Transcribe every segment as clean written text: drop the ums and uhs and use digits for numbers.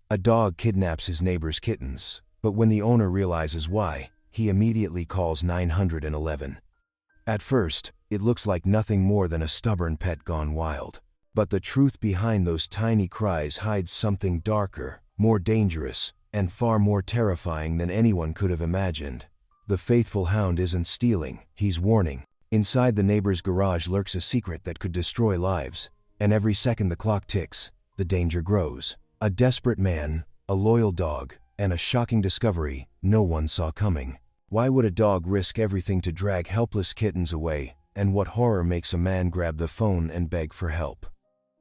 A dog kidnaps his neighbor's kittens, but when the owner realizes why, he immediately calls 911. At first, it looks like nothing more than a stubborn pet gone wild. But the truth behind those tiny cries hides something darker, more dangerous, and far more terrifying than anyone could have imagined. The faithful hound isn't stealing, he's warning. Inside the neighbor's garage lurks a secret that could destroy lives, and every second the clock ticks, the danger grows. A desperate man, a loyal dog, and a shocking discovery no one saw coming. Why would a dog risk everything to drag helpless kittens away, and what horror makes a man grab the phone and beg for help?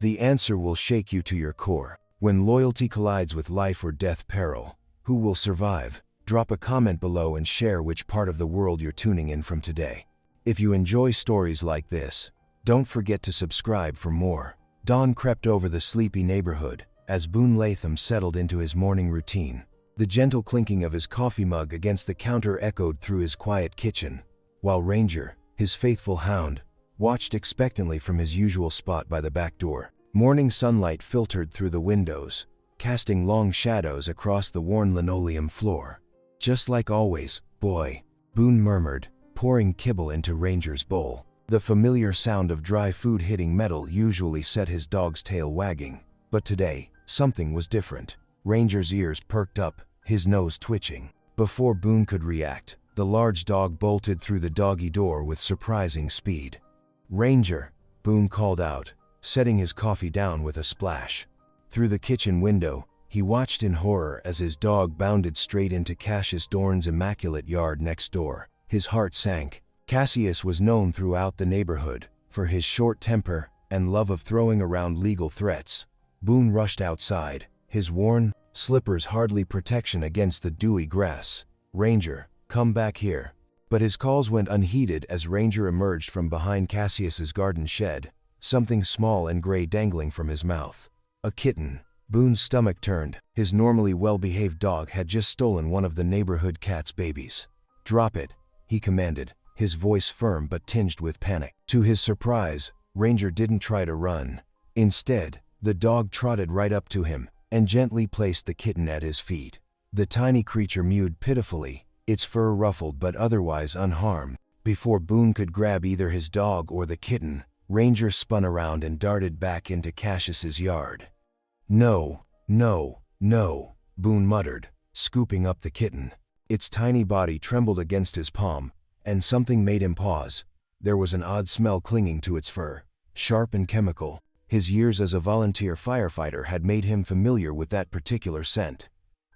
The answer will shake you to your core. When loyalty collides with life or death peril, who will survive? Drop a comment below and share which part of the world you're tuning in from today. If you enjoy stories like this, don't forget to subscribe for more. Dawn crept over the sleepy neighborhood as Boone Latham settled into his morning routine. The gentle clinking of his coffee mug against the counter echoed through his quiet kitchen, while Ranger, his faithful hound, watched expectantly from his usual spot by the back door. Morning sunlight filtered through the windows, casting long shadows across the worn linoleum floor. "Just like always, boy," Boone murmured, pouring kibble into Ranger's bowl. The familiar sound of dry food hitting metal usually set his dog's tail wagging, but today, something was different. Ranger's ears perked up, his nose twitching. Before Boone could react, the large dog bolted through the doggy door with surprising speed. "Ranger," Boone called out, setting his coffee down with a splash. Through the kitchen window, he watched in horror as his dog bounded straight into Cassius Dorn's immaculate yard next door. His heart sank. Cassius was known throughout the neighborhood for his short temper and love of throwing around legal threats. Boone rushed outside, his worn slippers hardly protection against the dewy grass. "Ranger, come back here." But his calls went unheeded as Ranger emerged from behind Cassius's garden shed, something small and gray dangling from his mouth. A kitten. Boone's stomach turned. His normally well-behaved dog had just stolen one of the neighborhood cat's babies. "Drop it," he commanded, his voice firm but tinged with panic. To his surprise, Ranger didn't try to run. Instead, the dog trotted right up to him and gently placed the kitten at his feet. The tiny creature mewed pitifully, its fur ruffled but otherwise unharmed. Before Boone could grab either his dog or the kitten, Ranger spun around and darted back into Cassius's yard. "No, no, no," Boone muttered, scooping up the kitten. Its tiny body trembled against his palm, and something made him pause. There was an odd smell clinging to its fur, sharp and chemical. His years as a volunteer firefighter had made him familiar with that particular scent.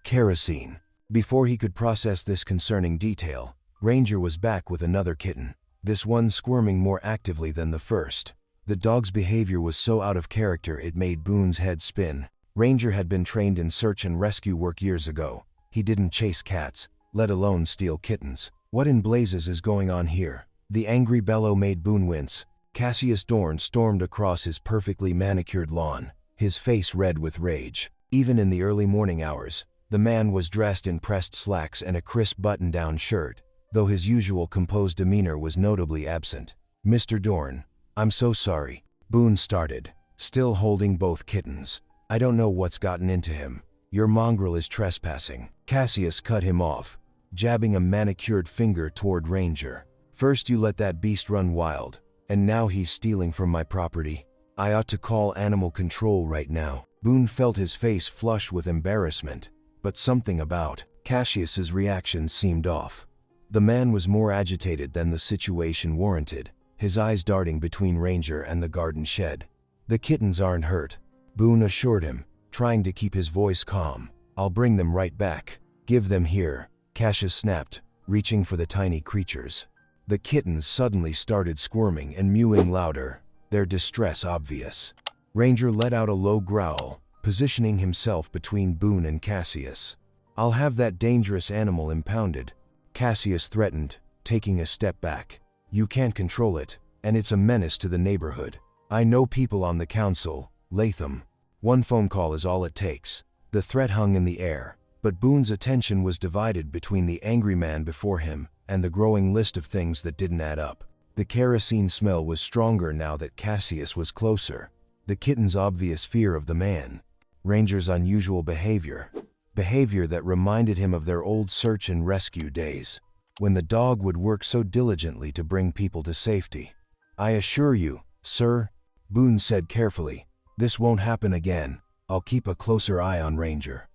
Kerosene. Before he could process this concerning detail, Ranger was back with another kitten, this one squirming more actively than the first. The dog's behavior was so out of character it made Boone's head spin. Ranger had been trained in search and rescue work years ago. He didn't chase cats, let alone steal kittens. What in blazes is going on here? The angry bellow made Boone wince. Cassius Dorn stormed across his perfectly manicured lawn, his face red with rage. Even in the early morning hours, the man was dressed in pressed slacks and a crisp button-down shirt, though his usual composed demeanor was notably absent. "Mr. Dorn, I'm so sorry," Boone started, still holding both kittens. "I don't know what's gotten into him. Your mongrel is trespassing." Cassius cut him off, jabbing a manicured finger toward Ranger. "First you let that beast run wild, and now he's stealing from my property. I ought to call animal control right now." Boone felt his face flush with embarrassment, but something about Cassius's reaction seemed off. The man was more agitated than the situation warranted, his eyes darting between Ranger and the garden shed. "The kittens aren't hurt," Boone assured him, trying to keep his voice calm. "I'll bring them right back." "Give them here," Cassius snapped, reaching for the tiny creatures. The kittens suddenly started squirming and mewing louder, their distress obvious. Ranger let out a low growl, positioning himself between Boone and Cassius. "I'll have that dangerous animal impounded," Cassius threatened, taking a step back. "You can't control it, and it's a menace to the neighborhood. I know people on the council, Latham. One phone call is all it takes." The threat hung in the air, but Boone's attention was divided between the angry man before him and the growing list of things that didn't add up. The kerosene smell was stronger now that Cassius was closer. The kitten's obvious fear of the man. Ranger's unusual behavior. Behavior that reminded him of their old search and rescue days, when the dog would work so diligently to bring people to safety. "I assure you, sir," Boone said carefully, "this won't happen again. I'll keep a closer eye on Ranger."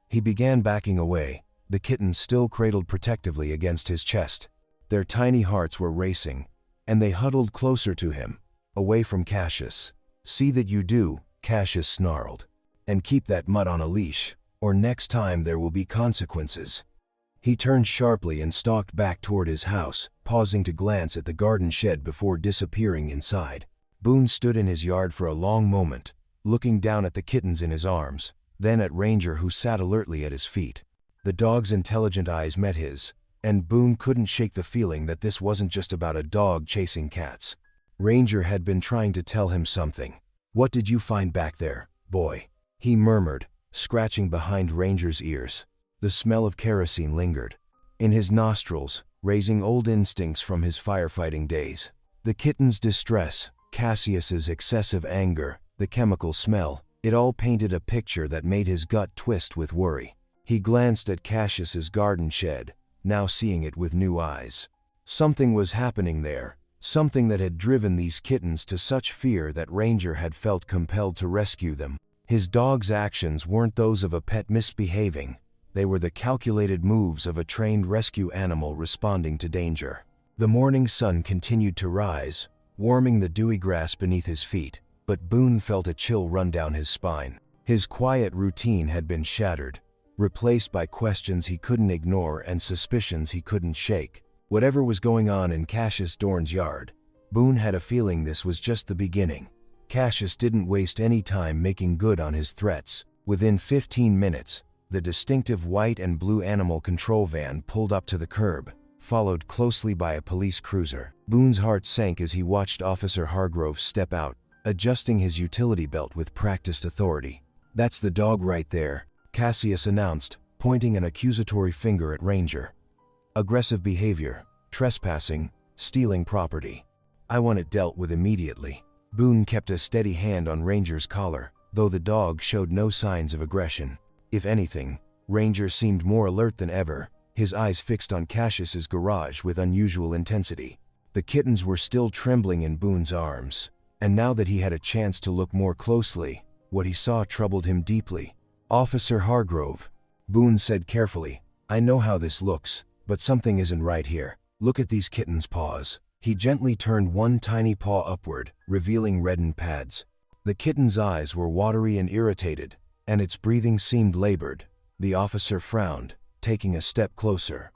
He began backing away, the kittens still cradled protectively against his chest. Their tiny hearts were racing, and they huddled closer to him, away from Cassius. "See that you do," Cassius snarled. "And keep that mutt on a leash, or next time there will be consequences." He turned sharply and stalked back toward his house, pausing to glance at the garden shed before disappearing inside. Boone stood in his yard for a long moment, looking down at the kittens in his arms, then at Ranger who sat alertly at his feet. The dog's intelligent eyes met his, and Boone couldn't shake the feeling that this wasn't just about a dog chasing cats. Ranger had been trying to tell him something. "What did you find back there, boy?" he murmured, scratching behind Ranger's ears. The smell of kerosene lingered in his nostrils, raising old instincts from his firefighting days. The kitten's distress, Cassius's excessive anger, the chemical smell, it all painted a picture that made his gut twist with worry. He glanced at Cassius's garden shed, now seeing it with new eyes. Something was happening there, something that had driven these kittens to such fear that Ranger had felt compelled to rescue them. His dog's actions weren't those of a pet misbehaving. They were the calculated moves of a trained rescue animal responding to danger. The morning sun continued to rise, warming the dewy grass beneath his feet, but Boone felt a chill run down his spine. His quiet routine had been shattered, replaced by questions he couldn't ignore and suspicions he couldn't shake. Whatever was going on in Cassius Dorn's yard, Boone had a feeling this was just the beginning. Cassius didn't waste any time making good on his threats. Within 15 minutes, the distinctive white and blue animal control van pulled up to the curb, followed closely by a police cruiser. Boone's heart sank as he watched Officer Hargrove step out, adjusting his utility belt with practiced authority. "That's the dog right there," Cassius announced, pointing an accusatory finger at Ranger. "Aggressive behavior, trespassing, stealing property. I want it dealt with immediately." Boone kept a steady hand on Ranger's collar, though the dog showed no signs of aggression. If anything, Ranger seemed more alert than ever, his eyes fixed on Cassius's garage with unusual intensity. The kittens were still trembling in Boone's arms, and now that he had a chance to look more closely, what he saw troubled him deeply. "Officer Hargrove," Boone said carefully, "I know how this looks, but something isn't right here. Look at these kittens' paws." He gently turned one tiny paw upward, revealing reddened pads. The kitten's eyes were watery and irritated, and its breathing seemed labored. The officer frowned, taking a step closer.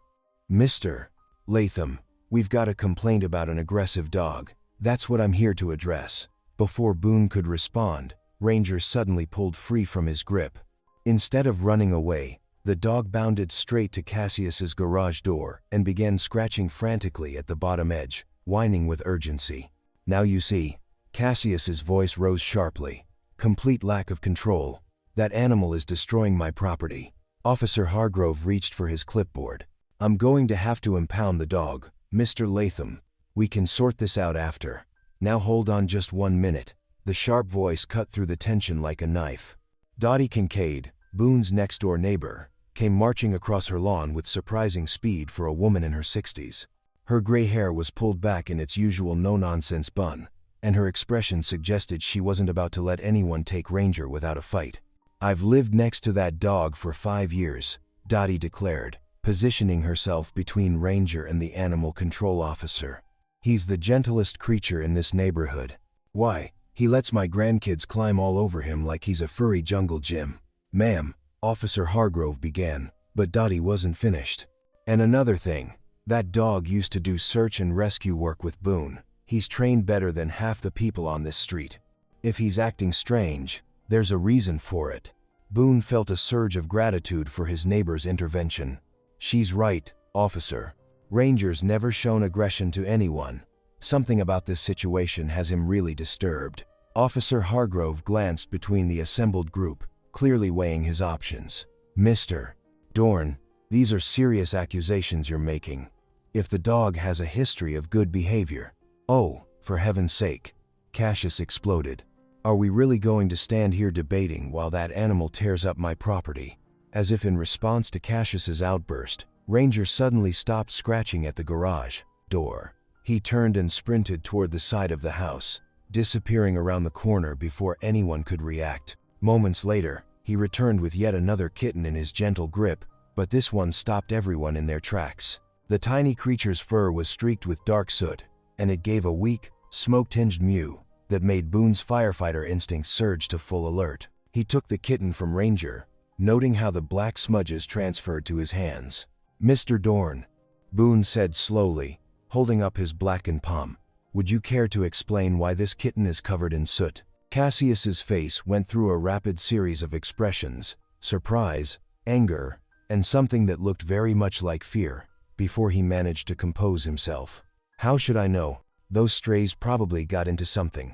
"Mr. Latham, we've got a complaint about an aggressive dog. That's what I'm here to address." Before Boone could respond, Ranger suddenly pulled free from his grip. Instead of running away, the dog bounded straight to Cassius's garage door and began scratching frantically at the bottom edge, whining with urgency. "Now you see," Cassius's voice rose sharply. "Complete lack of control. That animal is destroying my property." Officer Hargrove reached for his clipboard. "I'm going to have to impound the dog, Mr. Latham. We can sort this out after. Now hold on just 1 minute." The sharp voice cut through the tension like a knife. Dottie Kincaid, Boone's next-door neighbor, came marching across her lawn with surprising speed for a woman in her 60s. Her gray hair was pulled back in its usual no-nonsense bun, and her expression suggested she wasn't about to let anyone take Ranger without a fight. "I've lived next to that dog for 5 years, Dottie declared, positioning herself between Ranger and the animal control officer. "He's the gentlest creature in this neighborhood. Why, he lets my grandkids climb all over him like he's a furry jungle gym." "Ma'am," Officer Hargrove began, but Dottie wasn't finished. "And another thing, that dog used to do search and rescue work with Boone. He's trained better than half the people on this street. If he's acting strange, there's a reason for it." Boone felt a surge of gratitude for his neighbor's intervention. "She's right, officer. Ranger's never shown aggression to anyone. Something about this situation has him really disturbed." Officer Hargrove glanced between the assembled group, clearly weighing his options. "Mr. Dorn, these are serious accusations you're making. If the dog has a history of good behavior—" "Oh, for heaven's sake," Cassius exploded. Are we really going to stand here debating while that animal tears up my property? As if in response to Cassius's outburst, Ranger suddenly stopped scratching at the garage door. He turned and sprinted toward the side of the house, disappearing around the corner before anyone could react. Moments later, he returned with yet another kitten in his gentle grip, but this one stopped everyone in their tracks. The tiny creature's fur was streaked with dark soot, and it gave a weak, smoke-tinged mew that made Boone's firefighter instincts surge to full alert. He took the kitten from Ranger, noting how the black smudges transferred to his hands. "Mr. Dorn," Boone said slowly, holding up his blackened palm, "would you care to explain why this kitten is covered in soot?" Cassius's face went through a rapid series of expressions: surprise, anger, and something that looked very much like fear, before he managed to compose himself. "How should I know? Those strays probably got into something.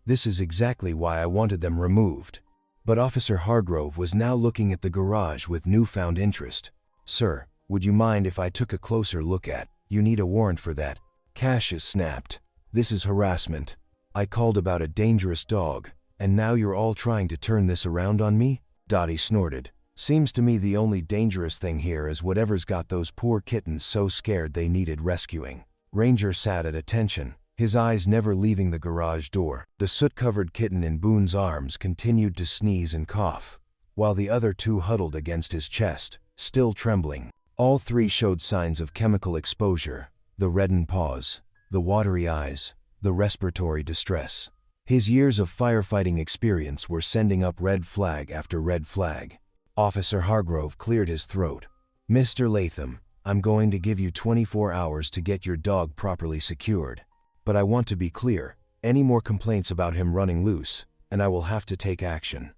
This is exactly why I wanted them removed." But Officer Hargrove was now looking at the garage with newfound interest. "Sir, would you mind if I took a closer look at? You need a warrant for that." Cassius snapped. "This is harassment. I called about a dangerous dog, and now you're all trying to turn this around on me?" Dottie snorted. "Seems to me the only dangerous thing here is whatever's got those poor kittens so scared they needed rescuing." Ranger sat at attention, his eyes never leaving the garage door. The soot-covered kitten in Boone's arms continued to sneeze and cough, while the other two huddled against his chest, still trembling. All three showed signs of chemical exposure: the reddened paws, the watery eyes, the respiratory distress. His years of firefighting experience were sending up red flag after red flag. Officer Hargrove cleared his throat. "Mr. Latham, I'm going to give you 24 hours to get your dog properly secured. But I want to be clear, any more complaints about him running loose, and I will have to take action."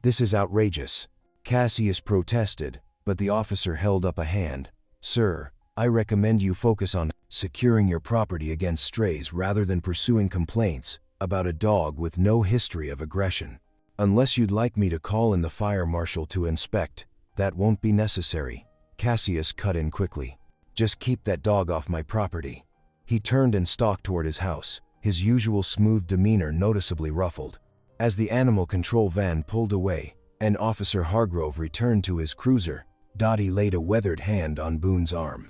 "This is outrageous," Cassius protested, but the officer held up a hand. "Sir, I recommend you focus on securing your property against strays rather than pursuing complaints about a dog with no history of aggression. Unless you'd like me to call in the fire marshal to inspect, that won't be necessary." Cassius cut in quickly. "Just keep that dog off my property." He turned and stalked toward his house, his usual smooth demeanor noticeably ruffled. As the animal control van pulled away, and Officer Hargrove returned to his cruiser, Dottie laid a weathered hand on Boone's arm.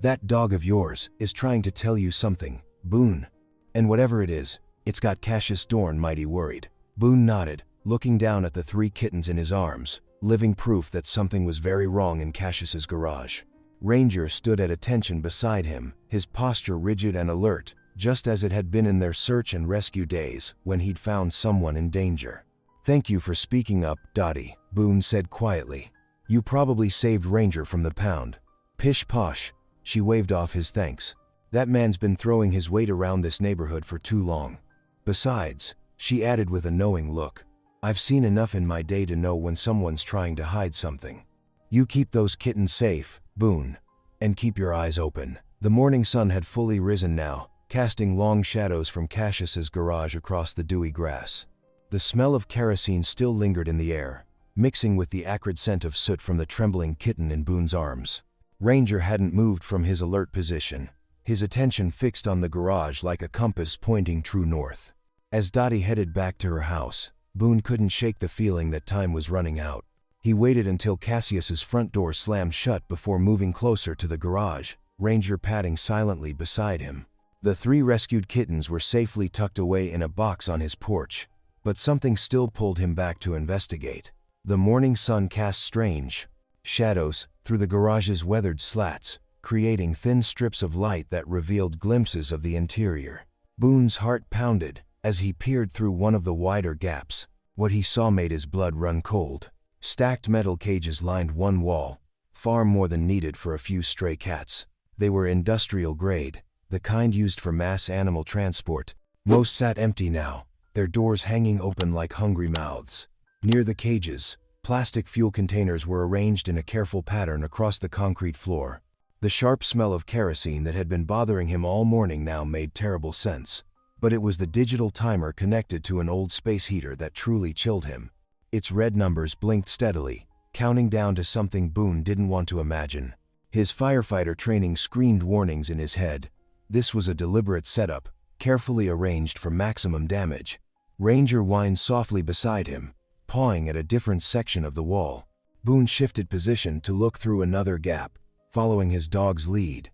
"That dog of yours is trying to tell you something, Boone. And whatever it is, it's got Cassius Dorn mighty worried." Boone nodded, looking down at the three kittens in his arms, living proof that something was very wrong in Cassius's garage. Ranger stood at attention beside him, his posture rigid and alert, just as it had been in their search and rescue days when he'd found someone in danger. "Thank you for speaking up, Dottie," Boone said quietly. "You probably saved Ranger from the pound." "Pish posh," she waved off his thanks. "That man's been throwing his weight around this neighborhood for too long. Besides," she added with a knowing look, "I've seen enough in my day to know when someone's trying to hide something. You keep those kittens safe, Boone, and keep your eyes open." The morning sun had fully risen now, casting long shadows from Cassius's garage across the dewy grass. The smell of kerosene still lingered in the air, mixing with the acrid scent of soot from the trembling kitten in Boone's arms. Ranger hadn't moved from his alert position, his attention fixed on the garage like a compass pointing true north. As Dottie headed back to her house, Boone couldn't shake the feeling that time was running out. He waited until Cassius's front door slammed shut before moving closer to the garage, Ranger padding silently beside him. The three rescued kittens were safely tucked away in a box on his porch, but something still pulled him back to investigate. The morning sun cast strange shadows through the garage's weathered slats, creating thin strips of light that revealed glimpses of the interior. Boone's heart pounded as he peered through one of the wider gaps. What he saw made his blood run cold. Stacked metal cages lined one wall, far more than needed for a few stray cats. They were industrial grade, the kind used for mass animal transport. Most sat empty now, their doors hanging open like hungry mouths. Near the cages, plastic fuel containers were arranged in a careful pattern across the concrete floor. The sharp smell of kerosene that had been bothering him all morning now made terrible sense. But it was the digital timer connected to an old space heater that truly chilled him. Its red numbers blinked steadily, counting down to something Boone didn't want to imagine. His firefighter training screamed warnings in his head. This was a deliberate setup, carefully arranged for maximum damage. Ranger whined softly beside him, pawing at a different section of the wall. Boone shifted position to look through another gap, following his dog's lead.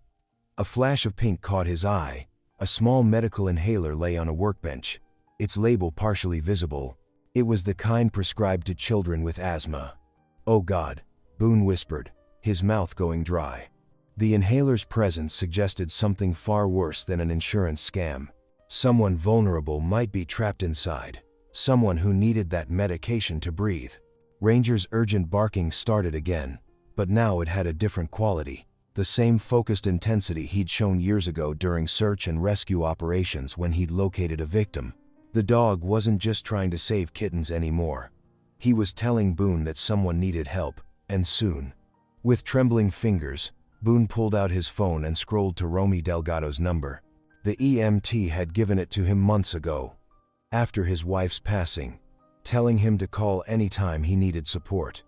A flash of pink caught his eye. A small medical inhaler lay on a workbench, its label partially visible. It was the kind prescribed to children with asthma. "Oh God," Boone whispered, his mouth going dry. The inhaler's presence suggested something far worse than an insurance scam. Someone vulnerable might be trapped inside. Someone who needed that medication to breathe. Ranger's urgent barking started again, but now it had a different quality. The same focused intensity he'd shown years ago during search and rescue operations when he'd located a victim. The dog wasn't just trying to save Kittens anymore. He was telling Boone that someone needed help, and soon. With trembling fingers, Boone pulled out his phone and scrolled to Romy Delgado's number. The EMT had given it to him months ago, after his wife's passing, telling him to call anytime he needed support.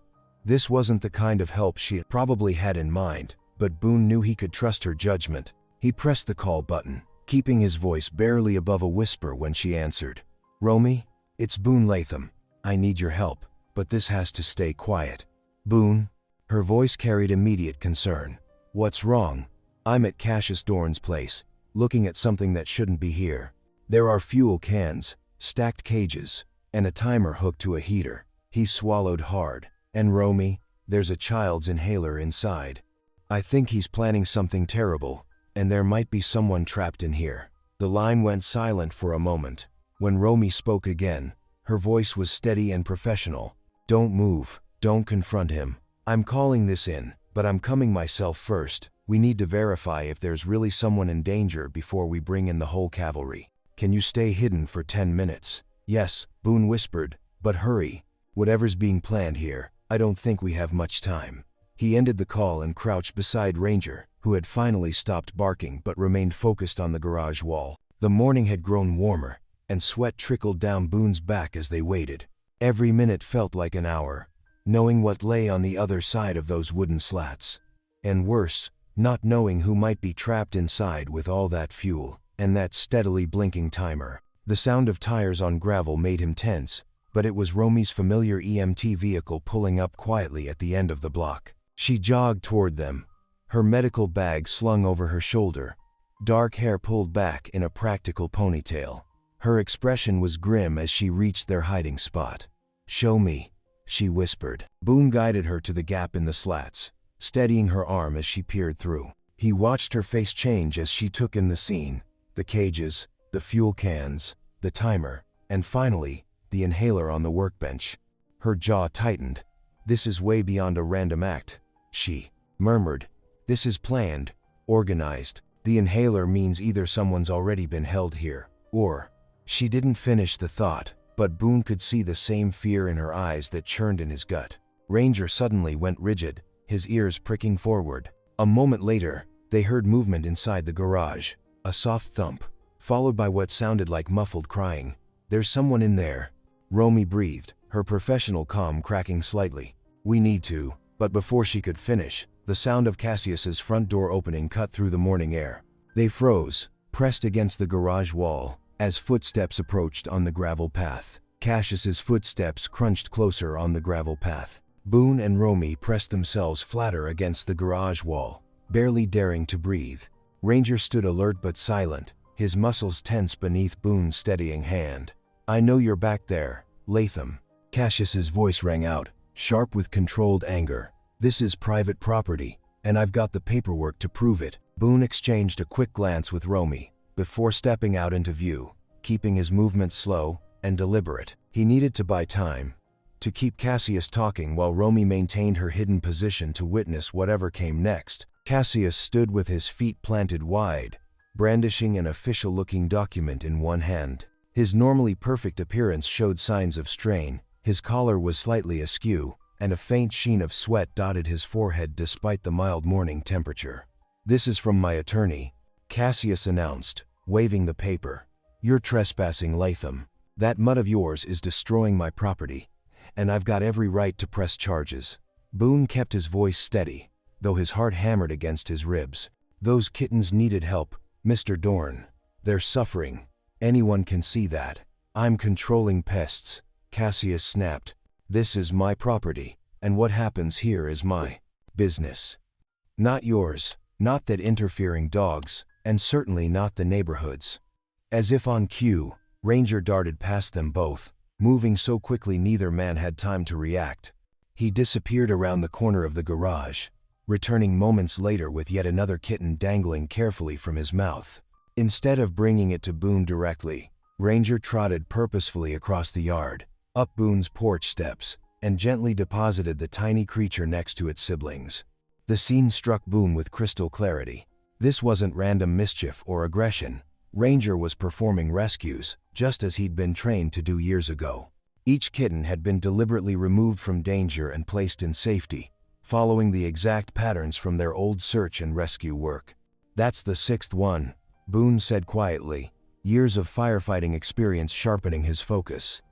This wasn't the kind of help she probably had in mind, but Boone knew he could trust her judgment. He pressed the call button, keeping his voice barely above a whisper when she answered. "Romy, it's Boone Latham. I need your help, but this has to stay quiet." "Boone?" Her voice carried immediate concern. "What's wrong?" "I'm at Cassius Dorn's place, looking at something that shouldn't be here. There are fuel cans, stacked cages, and a timer hooked to a heater." He swallowed hard. "And Romy, there's a child's inhaler inside. I think he's planning something terrible, and there might be someone trapped in here." The line went silent for a moment. When Romy spoke again, her voice was steady and professional. "Don't move, don't confront him. I'm calling this in, but I'm coming myself first. We need to verify if there's really someone in danger before we bring in the whole cavalry. Can you stay hidden for 10 minutes? "Yes," Boone whispered, "but hurry. Whatever's being planned here, I don't think we have much time." He ended the call and crouched beside Ranger, who had finally stopped barking but remained focused on the garage wall. The morning had grown warmer, and sweat trickled down Boone's back as they waited. Every minute felt like an hour, knowing what lay on the other side of those wooden slats. And worse, not knowing who might be trapped inside with all that fuel, and that steadily blinking timer. The sound of tires on gravel made him tense, but it was Romy's familiar EMT vehicle pulling up quietly at the end of the block. She jogged toward them, her medical bag slung over her shoulder, dark hair pulled back in a practical ponytail. Her expression was grim as she reached their hiding spot. "Show me," she whispered. Boone guided her to the gap in the slats, steadying her arm as she peered through. He watched her face change as she took in the scene. The cages, the fuel cans, the timer, and finally, the inhaler on the workbench. Her jaw tightened. "This is way beyond a random act," she murmured. "This is planned, organized. The inhaler means either someone's already been held here, or..." She didn't finish the thought, but Boone could see the same fear in her eyes that churned in his gut. Ranger suddenly went rigid, his ears pricking forward. A moment later, they heard movement inside the garage, a soft thump, followed by what sounded like muffled crying. "There's someone in there," Romy breathed, her professional calm cracking slightly. "We need to..." But before she could finish, the sound of Cassius's front door opening cut through the morning air. They froze, pressed against the garage wall, as footsteps approached on the gravel path. Cassius's footsteps crunched closer on the gravel path. Boone and Romy pressed themselves flatter against the garage wall, barely daring to breathe. Ranger stood alert but silent, his muscles tense beneath Boone's steadying hand. "I know you're back there, Latham." Cassius's voice rang out, sharp with controlled anger. "This is private property, and I've got the paperwork to prove it." Boone exchanged a quick glance with Romy, before stepping out into view, keeping his movements slow and deliberate. He needed to buy time, to keep Cassius talking while Romy maintained her hidden position to witness whatever came next. Cassius stood with his feet planted wide, brandishing an official-looking document in one hand. His normally perfect appearance showed signs of strain. His collar was slightly askew, and a faint sheen of sweat dotted his forehead despite the mild morning temperature. "This is from my attorney," Cassius announced, waving the paper. "You're trespassing, Latham. That mutt of yours is destroying my property, and I've got every right to press charges." Boone kept his voice steady, though his heart hammered against his ribs. "Those kittens needed help, Mr. Dorn. They're suffering. Anyone can see that. I'm controlling pests, Cassius snapped. This is my property, and what happens here is my business. Not yours, not that interfering dogs, and certainly not the neighborhood's. As if on cue, Ranger darted past them both, moving so quickly neither man had time to react. He disappeared around the corner of the garage, returning moments later with yet another kitten dangling carefully from his mouth. Instead of bringing it to Boone directly, Ranger trotted purposefully across the yard, up Boone's porch steps, and gently deposited the tiny creature next to its siblings. The scene struck Boone with crystal clarity. This wasn't random mischief or aggression. Ranger was performing rescues, just as he'd been trained to do years ago. Each kitten had been deliberately removed from danger and placed in safety, following the exact patterns from their old search and rescue work. That's the sixth one, Boone said quietly, years of firefighting experience sharpening his focus.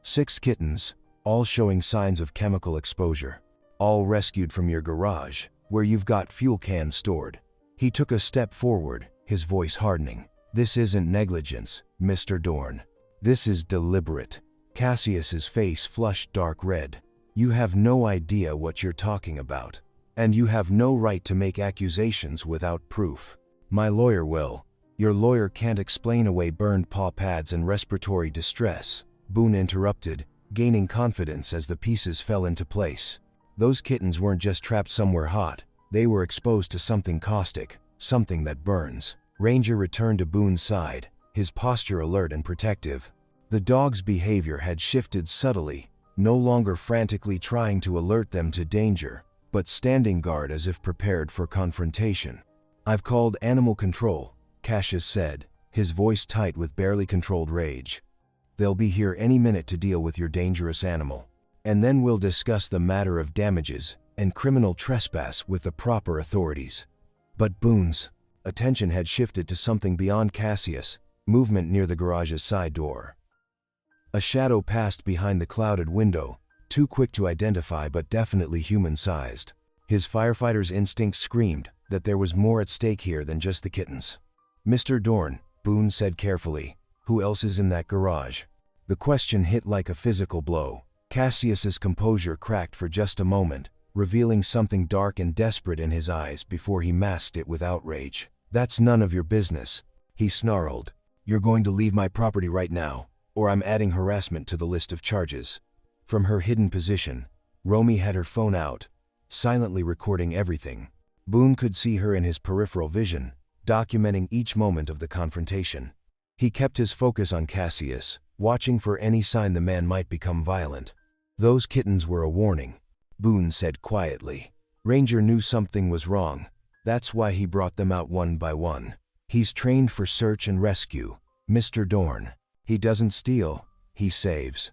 6 kittens, all showing signs of chemical exposure. All rescued from your garage, where you've got fuel cans stored. He took a step forward, his voice hardening. This isn't negligence, Mr. Dorn. This is deliberate. Cassius's face flushed dark red. You have no idea what you're talking about. And you have no right to make accusations without proof. My lawyer will. Your lawyer can't explain away burned paw pads and respiratory distress, Boone interrupted, gaining confidence as the pieces fell into place. Those kittens weren't just trapped somewhere hot. They were exposed to something caustic, something that burns. Ranger returned to Boone's side, his posture alert and protective. The dog's behavior had shifted subtly, no longer frantically trying to alert them to danger, but standing guard as if prepared for confrontation. I've called animal control, Cassius said, his voice tight with barely controlled rage. They'll be here any minute to deal with your dangerous animal. And then we'll discuss the matter of damages and criminal trespass with the proper authorities. But Boone's attention had shifted to something beyond Cassius, movement near the garage's side door. A shadow passed behind the clouded window, too quick to identify but definitely human-sized. His firefighter's instinct screamed that there was more at stake here than just the kittens. Mr. Dorn, Boone said carefully, who else is in that garage? The question hit like a physical blow. Cassius's composure cracked for just a moment, revealing something dark and desperate in his eyes before he masked it with outrage. That's none of your business, he snarled. You're going to leave my property right now, or I'm adding harassment to the list of charges. From her hidden position, Romy had her phone out, silently recording everything. Boone could see her in his peripheral vision, documenting each moment of the confrontation. He kept his focus on Cassius, watching for any sign the man might become violent. Those kittens were a warning, Boone said quietly. Ranger knew something was wrong. That's why he brought them out one by one. He's trained for search and rescue, Mr. Dorn. He doesn't steal, he saves.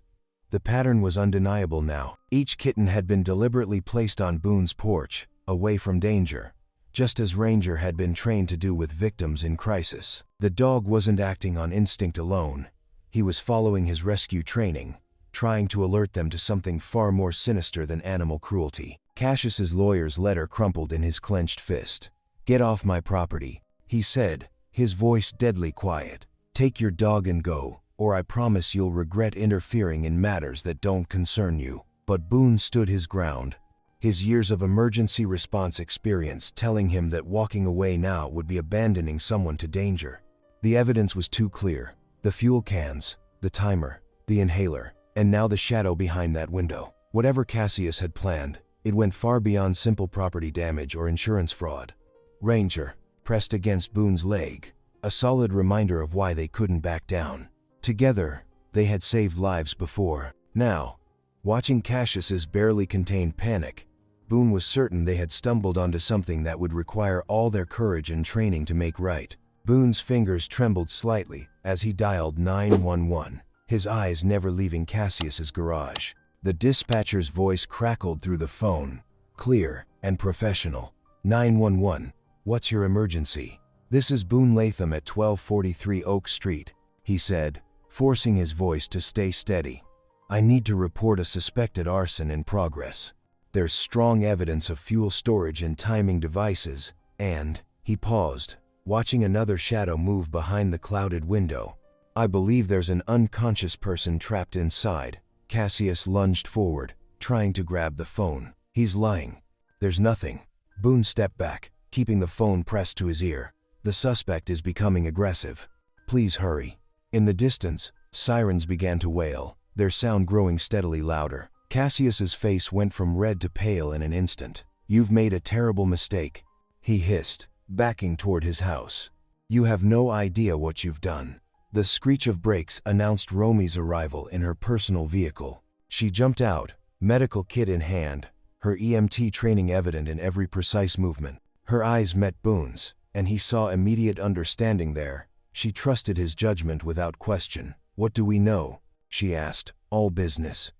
The pattern was undeniable now. Each kitten had been deliberately placed on Boone's porch, away from danger, just as Ranger had been trained to do with victims in crisis. The dog wasn't acting on instinct alone. He was following his rescue training, trying to alert them to something far more sinister than animal cruelty. Cassius's lawyer's letter crumpled in his clenched fist. Get off my property, he said, his voice deadly quiet. Take your dog and go, or I promise you'll regret interfering in matters that don't concern you. But Boone stood his ground, his years of emergency response experience telling him that walking away now would be abandoning someone to danger. The evidence was too clear. The fuel cans, the timer, the inhaler, and now the shadow behind that window. Whatever Cassius had planned, it went far beyond simple property damage or insurance fraud. Ranger pressed against Boone's leg, a solid reminder of why they couldn't back down. Together, they had saved lives before. Now, watching Cassius's barely contained panic, Boone was certain they had stumbled onto something that would require all their courage and training to make right. Boone's fingers trembled slightly as he dialed 911, his eyes never leaving Cassius's garage. The dispatcher's voice crackled through the phone, clear and professional. 911, what's your emergency? This is Boone Latham at 1243 Oak Street, he said, forcing his voice to stay steady. I need to report a suspected arson in progress. There's strong evidence of fuel storage and timing devices, and, he paused, watching another shadow move behind the clouded window. I believe there's an unconscious person trapped inside. Cassius lunged forward, trying to grab the phone. He's lying. There's nothing. Boone stepped back, keeping the phone pressed to his ear. The suspect is becoming aggressive. Please hurry. In the distance, sirens began to wail, their sound growing steadily louder. Cassius's face went from red to pale in an instant. You've made a terrible mistake, he hissed, backing toward his house. You have no idea what you've done. The screech of brakes announced Romy's arrival in her personal vehicle. She jumped out, medical kit in hand, her EMT training evident in every precise movement. Her eyes met Boone's, and he saw immediate understanding there. She trusted his judgment without question. What do we know? She asked. All business.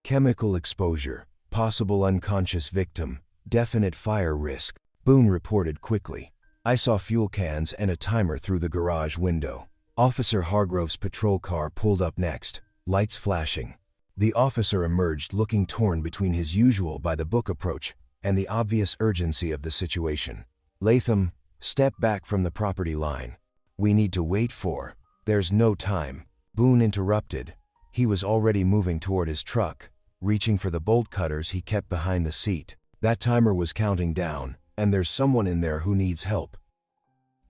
Chemical exposure, possible unconscious victim, definite fire risk. Boone reported quickly. I saw fuel cans and a timer through the garage window. Officer Hargrove's patrol car pulled up next, lights flashing. The officer emerged looking torn between his usual by-the-book approach and the obvious urgency of the situation. Latham, step back from the property line. We need to wait for. There's no time. Boone interrupted. He was already moving toward his truck, reaching for the bolt cutters he kept behind the seat. That timer was counting down, and there's someone in there who needs help.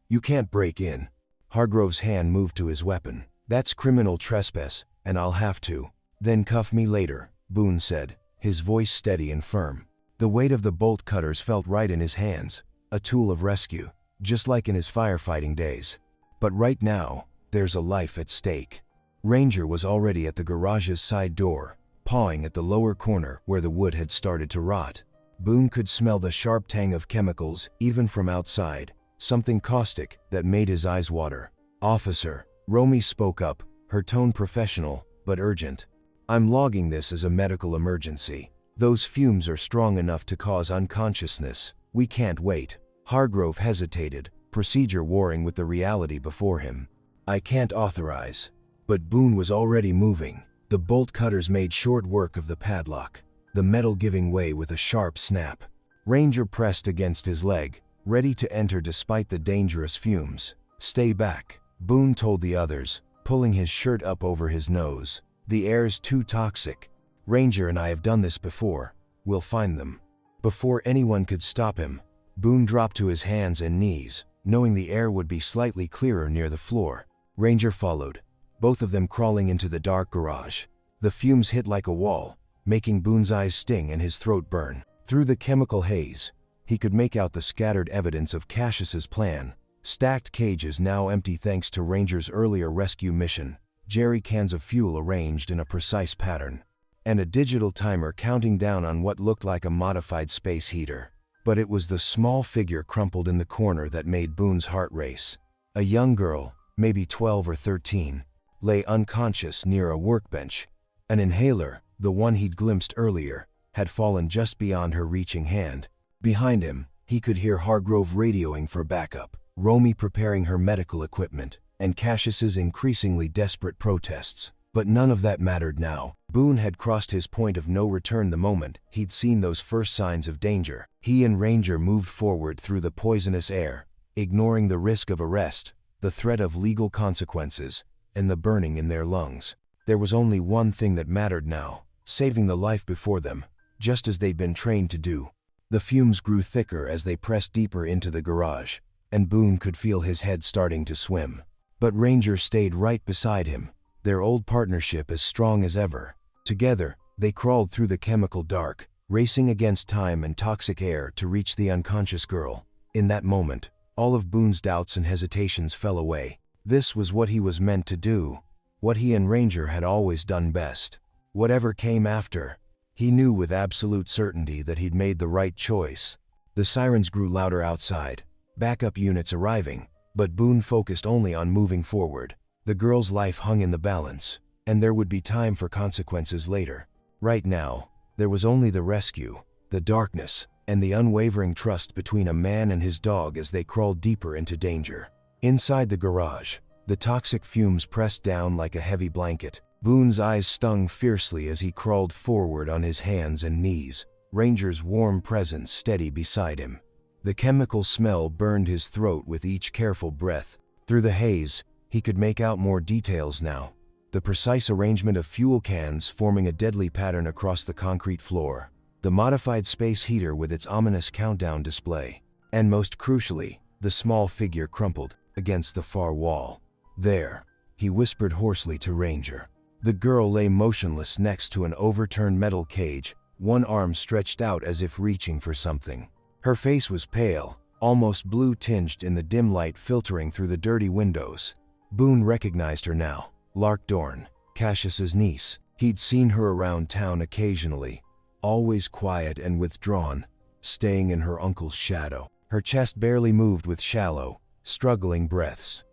You can't break in. Hargrove's hand moved to his weapon. That's criminal trespass, and I'll have to. Then cuff me later, Boone said, his voice steady and firm. The weight of the bolt cutters felt right in his hands, a tool of rescue, just like in his firefighting days. But right now, there's a life at stake. Ranger was already at the garage's side door, pawing at the lower corner where the wood had started to rot. Boone could smell the sharp tang of chemicals even from outside, something caustic that made his eyes water. Officer, Romy spoke up, her tone professional, but urgent. I'm logging this as a medical emergency. Those fumes are strong enough to cause unconsciousness. We can't wait. Hargrove hesitated, procedure warring with the reality before him. I can't authorize. But Boone was already moving. The bolt cutters made short work of the padlock, the metal giving way with a sharp snap. Ranger pressed against his leg, ready to enter despite the dangerous fumes. Stay back, Boone told the others, pulling his shirt up over his nose. The air's too toxic. Ranger and I have done this before. We'll find them. Before anyone could stop him, Boone dropped to his hands and knees, knowing the air would be slightly clearer near the floor. Ranger followed, both of them crawling into the dark garage. The fumes hit like a wall, making Boone's eyes sting and his throat burn. Through the chemical haze, he could make out the scattered evidence of Cassius's plan. Stacked cages now empty thanks to Ranger's earlier rescue mission, jerry cans of fuel arranged in a precise pattern, and a digital timer counting down on what looked like a modified space heater. But it was the small figure crumpled in the corner that made Boone's heart race. A young girl, maybe 12 or 13, lay unconscious near a workbench. An inhaler, the one he'd glimpsed earlier, had fallen just beyond her reaching hand. Behind him, he could hear Hargrove radioing for backup, Romy preparing her medical equipment, and Cassius's increasingly desperate protests. But none of that mattered now. Boone had crossed his point of no return the moment he'd seen those first signs of danger. He and Ranger moved forward through the poisonous air, ignoring the risk of arrest, the threat of legal consequences, and the burning in their lungs. There was only one thing that mattered now, saving the life before them, just as they'd been trained to do. The fumes grew thicker as they pressed deeper into the garage, and Boone could feel his head starting to swim. But Ranger stayed right beside him, their old partnership as strong as ever. Together, they crawled through the chemical dark, racing against time and toxic air to reach the unconscious girl. In that moment, all of Boone's doubts and hesitations fell away. This was what he was meant to do, what he and Ranger had always done best. Whatever came after, he knew with absolute certainty that he'd made the right choice. The sirens grew louder outside, backup units arriving, but Boone focused only on moving forward. The girl's life hung in the balance, and there would be time for consequences later. Right now, there was only the rescue, the darkness, and the unwavering trust between a man and his dog as they crawled deeper into danger. Inside the garage, the toxic fumes pressed down like a heavy blanket. Boone's eyes stung fiercely as he crawled forward on his hands and knees, Ranger's warm presence steady beside him. The chemical smell burned his throat with each careful breath. Through the haze, He could make out more details now. The precise arrangement of fuel cans forming a deadly pattern across the concrete floor. The modified space heater with its ominous countdown display. And most crucially, the small figure crumpled against the far wall. "There," he whispered hoarsely to Ranger. The girl lay motionless next to an overturned metal cage, one arm stretched out as if reaching for something. Her face was pale, almost blue-tinged in the dim light filtering through the dirty windows. Boone recognized her now. Lark Dorn, Cassius's niece. He'd seen her around town occasionally, always quiet and withdrawn, staying in her uncle's shadow. Her chest barely moved with shallow, struggling breaths.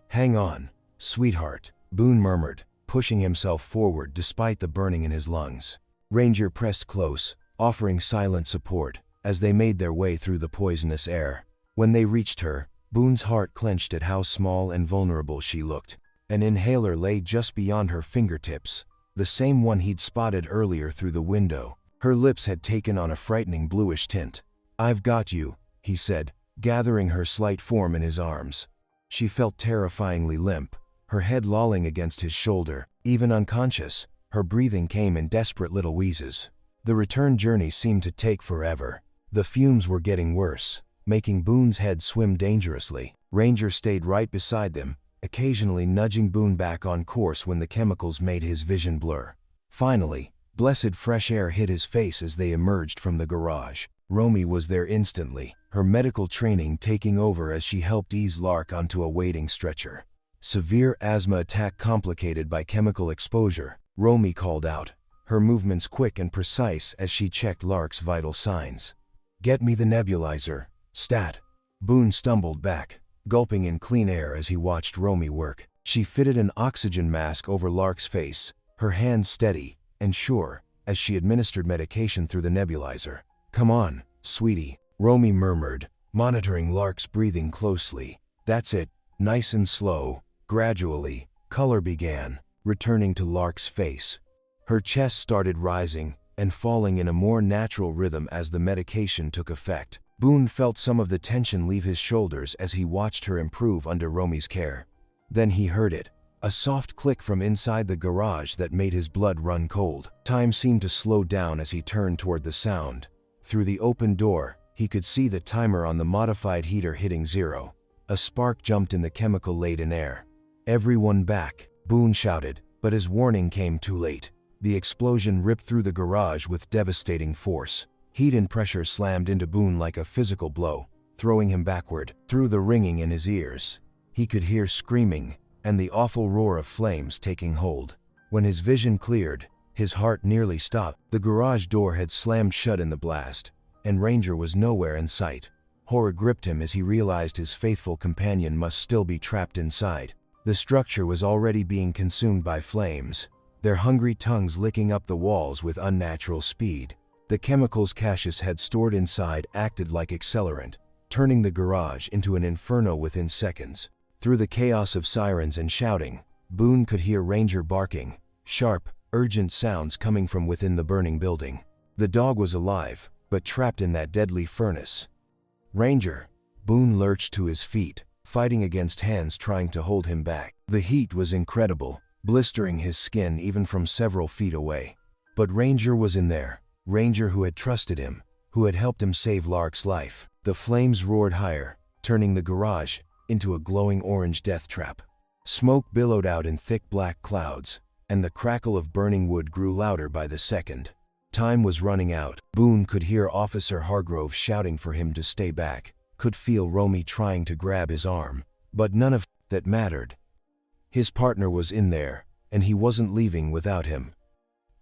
"Hang on, sweetheart," Boone murmured, pushing himself forward despite the burning in his lungs. Ranger pressed close, offering silent support, as they made their way through the poisonous air. When they reached her, Boone's heart clenched at how small and vulnerable she looked. An inhaler lay just beyond her fingertips, the same one he'd spotted earlier through the window. Her lips had taken on a frightening bluish tint. "I've got you," he said, gathering her slight form in his arms. She felt terrifyingly limp, her head lolling against his shoulder. Even unconscious, her breathing came in desperate little wheezes. The return journey seemed to take forever. The fumes were getting worse, making Boone's head swim dangerously. Ranger stayed right beside them, occasionally nudging Boone back on course when the chemicals made his vision blur. Finally, blessed fresh air hit his face as they emerged from the garage. Romy was there instantly, her medical training taking over as she helped ease Lark onto a waiting stretcher. "Severe asthma attack complicated by chemical exposure," Romy called out, her movements quick and precise as she checked Lark's vital signs. "Get me the nebulizer, stat." Boone stumbled back, gulping in clean air as he watched Romy work. She fitted an oxygen mask over Lark's face, her hands steady and sure as she administered medication through the nebulizer. "Come on, sweetie," Romy murmured, monitoring Lark's breathing closely. "That's it, nice and slow." Gradually, color began returning to Lark's face. Her chest started rising and falling in a more natural rhythm as the medication took effect. Boone felt some of the tension leave his shoulders as he watched her improve under Romy's care. Then he heard it, a soft click from inside the garage that made his blood run cold. Time seemed to slow down as he turned toward the sound. Through the open door, he could see the timer on the modified heater hitting 0. A spark jumped in the chemical-laden air. "Everyone back," Boone shouted, but his warning came too late. The explosion ripped through the garage with devastating force. Heat and pressure slammed into Boone like a physical blow, throwing him backward. Through the ringing in his ears, he could hear screaming and the awful roar of flames taking hold. When his vision cleared, his heart nearly stopped. The garage door had slammed shut in the blast, and Ranger was nowhere in sight. Horror gripped him as he realized his faithful companion must still be trapped inside. The structure was already being consumed by flames, their hungry tongues licking up the walls with unnatural speed. The chemicals Cassius had stored inside acted like accelerant, turning the garage into an inferno within seconds. Through the chaos of sirens and shouting, Boone could hear Ranger barking, sharp, urgent sounds coming from within the burning building. The dog was alive, but trapped in that deadly furnace. "Ranger!" Boone lurched to his feet, fighting against hands trying to hold him back. The heat was incredible, blistering his skin even from several feet away. But Ranger was in there. Ranger who had trusted him, who had helped him save Lark's life. The flames roared higher, turning the garage into a glowing orange death trap. Smoke billowed out in thick black clouds, and the crackle of burning wood grew louder by the second. Time was running out. Boone could hear Officer Hargrove shouting for him to stay back, could feel Romy trying to grab his arm, but none of that mattered. His partner was in there, and he wasn't leaving without him.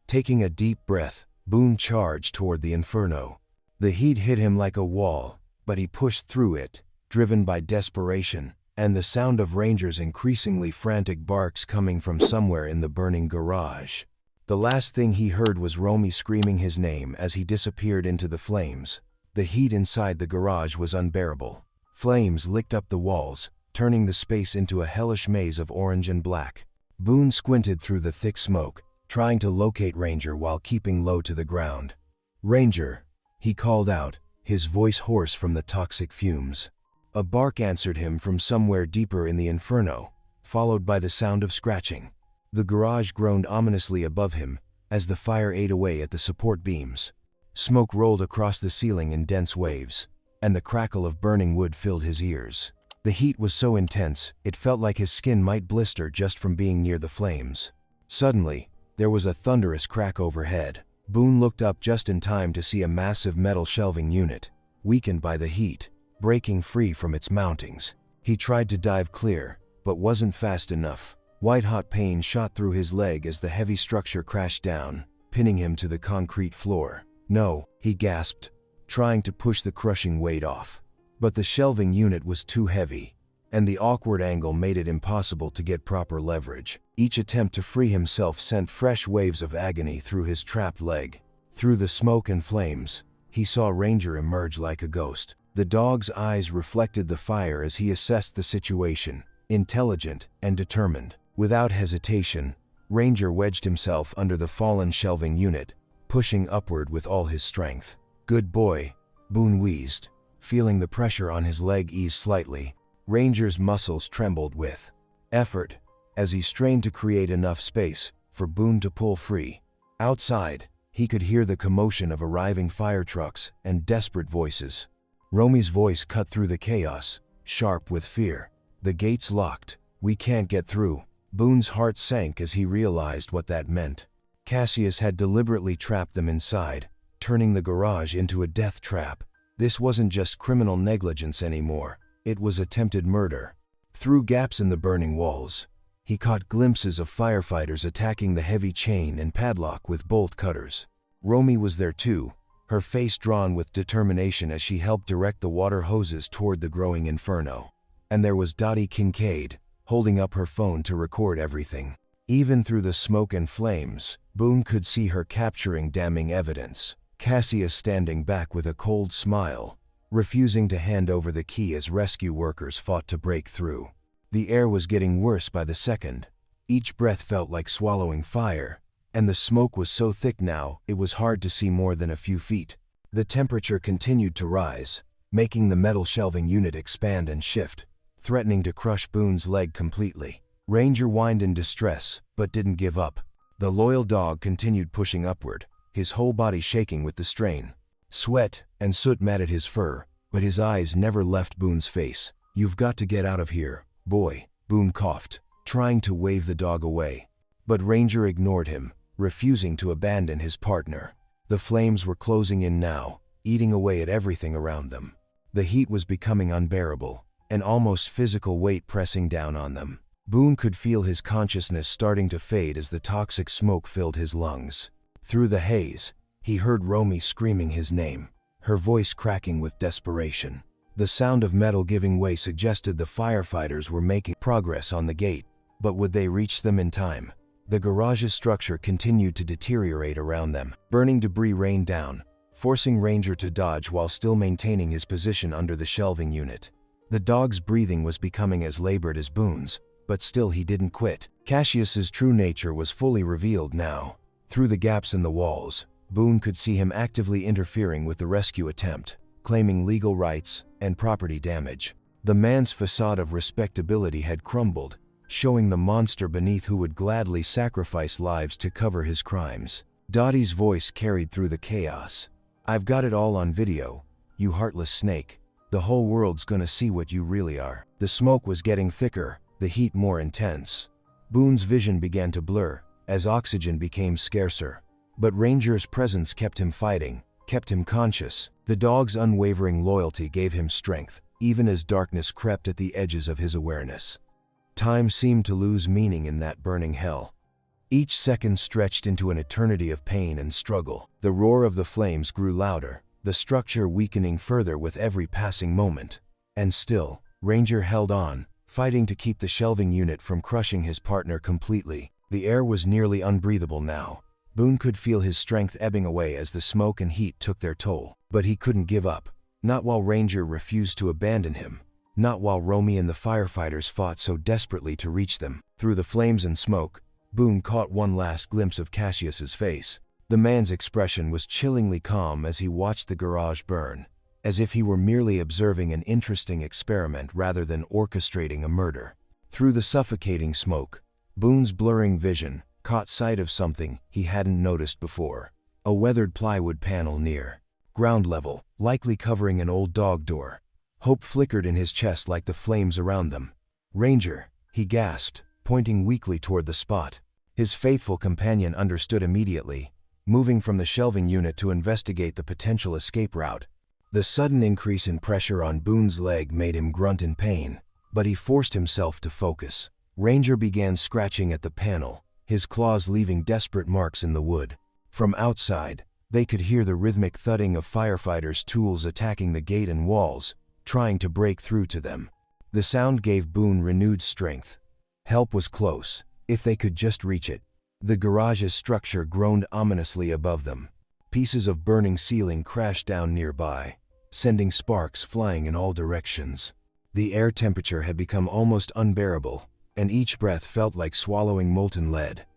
Taking a deep breath, Boone charged toward the inferno. The heat hit him like a wall, but he pushed through it, driven by desperation, and the sound of Ranger's increasingly frantic barks coming from somewhere in the burning garage. The last thing he heard was Romy screaming his name as he disappeared into the flames. The heat inside the garage was unbearable. Flames licked up the walls, turning the space into a hellish maze of orange and black. Boone squinted through the thick smoke, trying to locate Ranger while keeping low to the ground. "Ranger," he called out, his voice hoarse from the toxic fumes. A bark answered him from somewhere deeper in the inferno, followed by the sound of scratching. The garage groaned ominously above him as the fire ate away at the support beams. Smoke rolled across the ceiling in dense waves, and the crackle of burning wood filled his ears. The heat was so intense, it felt like his skin might blister just from being near the flames. Suddenly, there was a thunderous crack overhead. Boone looked up just in time to see a massive metal shelving unit, weakened by the heat, breaking free from its mountings. He tried to dive clear, but wasn't fast enough. White-hot pain shot through his leg as the heavy structure crashed down, pinning him to the concrete floor. "No," he gasped, trying to push the crushing weight off. But the shelving unit was too heavy, and the awkward angle made it impossible to get proper leverage. Each attempt to free himself sent fresh waves of agony through his trapped leg. Through the smoke and flames, he saw Ranger emerge like a ghost. The dog's eyes reflected the fire as he assessed the situation, intelligent and determined. Without hesitation, Ranger wedged himself under the fallen shelving unit, pushing upward with all his strength. "Good boy," Boone wheezed, feeling the pressure on his leg ease slightly. Ranger's muscles trembled with effort as he strained to create enough space for Boone to pull free. Outside, he could hear the commotion of arriving fire trucks and desperate voices. Romy's voice cut through the chaos, sharp with fear. "The gate's locked. We can't get through." Boone's heart sank as he realized what that meant. Cassius had deliberately trapped them inside, turning the garage into a death trap. This wasn't just criminal negligence anymore, it was attempted murder. Through gaps in the burning walls, he caught glimpses of firefighters attacking the heavy chain and padlock with bolt cutters. Romy was there too, her face drawn with determination as she helped direct the water hoses toward the growing inferno. And there was Dottie Kincaid, holding up her phone to record everything. Even through the smoke and flames, Boone could see her capturing damning evidence. Cassius standing back with a cold smile, refusing to hand over the key as rescue workers fought to break through. The air was getting worse by the second. Each breath felt like swallowing fire, and the smoke was so thick now it was hard to see more than a few feet. The temperature continued to rise, making the metal shelving unit expand and shift, threatening to crush Boone's leg completely. Ranger whined in distress, but didn't give up. The loyal dog continued pushing upward, his whole body shaking with the strain. Sweat and soot matted his fur, but his eyes never left Boone's face. "You've got to get out of here, boy," Boone coughed, trying to wave the dog away. But Ranger ignored him, refusing to abandon his partner. The flames were closing in now, eating away at everything around them. The heat was becoming unbearable, an almost physical weight pressing down on them. Boone could feel his consciousness starting to fade as the toxic smoke filled his lungs. Through the haze, he heard Romy screaming his name, her voice cracking with desperation. The sound of metal giving way suggested the firefighters were making progress on the gate, but would they reach them in time? The garage's structure continued to deteriorate around them. Burning debris rained down, forcing Ranger to dodge while still maintaining his position under the shelving unit. The dog's breathing was becoming as labored as Boone's, but still he didn't quit. Cassius's true nature was fully revealed now. Through the gaps in the walls, Boone could see him actively interfering with the rescue attempt, claiming legal rights and property damage. The man's facade of respectability had crumbled, showing the monster beneath who would gladly sacrifice lives to cover his crimes. Dottie's voice carried through the chaos. "I've got it all on video, you heartless snake. The whole world's gonna see what you really are." The smoke was getting thicker, the heat more intense. Boone's vision began to blur as oxygen became scarcer. But Ranger's presence kept him fighting, kept him conscious. The dog's unwavering loyalty gave him strength, even as darkness crept at the edges of his awareness. Time seemed to lose meaning in that burning hell. Each second stretched into an eternity of pain and struggle. The roar of the flames grew louder, the structure weakening further with every passing moment. And still, Ranger held on, fighting to keep the shelving unit from crushing his partner completely. The air was nearly unbreathable now. Boone could feel his strength ebbing away as the smoke and heat took their toll. But he couldn't give up. Not while Ranger refused to abandon him. Not while Romy and the firefighters fought so desperately to reach them. Through the flames and smoke, Boone caught one last glimpse of Cassius's face. The man's expression was chillingly calm as he watched the garage burn, as if he were merely observing an interesting experiment rather than orchestrating a murder. Through the suffocating smoke, Boone's blurring vision caught sight of something he hadn't noticed before. A weathered plywood panel near ground level, likely covering an old dog door. Hope flickered in his chest like the flames around them. "Ranger," he gasped, pointing weakly toward the spot. His faithful companion understood immediately, moving from the shelving unit to investigate the potential escape route. The sudden increase in pressure on Boone's leg made him grunt in pain, but he forced himself to focus. Ranger began scratching at the panel, his claws leaving desperate marks in the wood. From outside, they could hear the rhythmic thudding of firefighters' tools attacking the gate and walls, trying to break through to them. The sound gave Boone renewed strength. Help was close, if they could just reach it. The garage's structure groaned ominously above them. Pieces of burning ceiling crashed down nearby, sending sparks flying in all directions. The air temperature had become almost unbearable, and each breath felt like swallowing molten lead.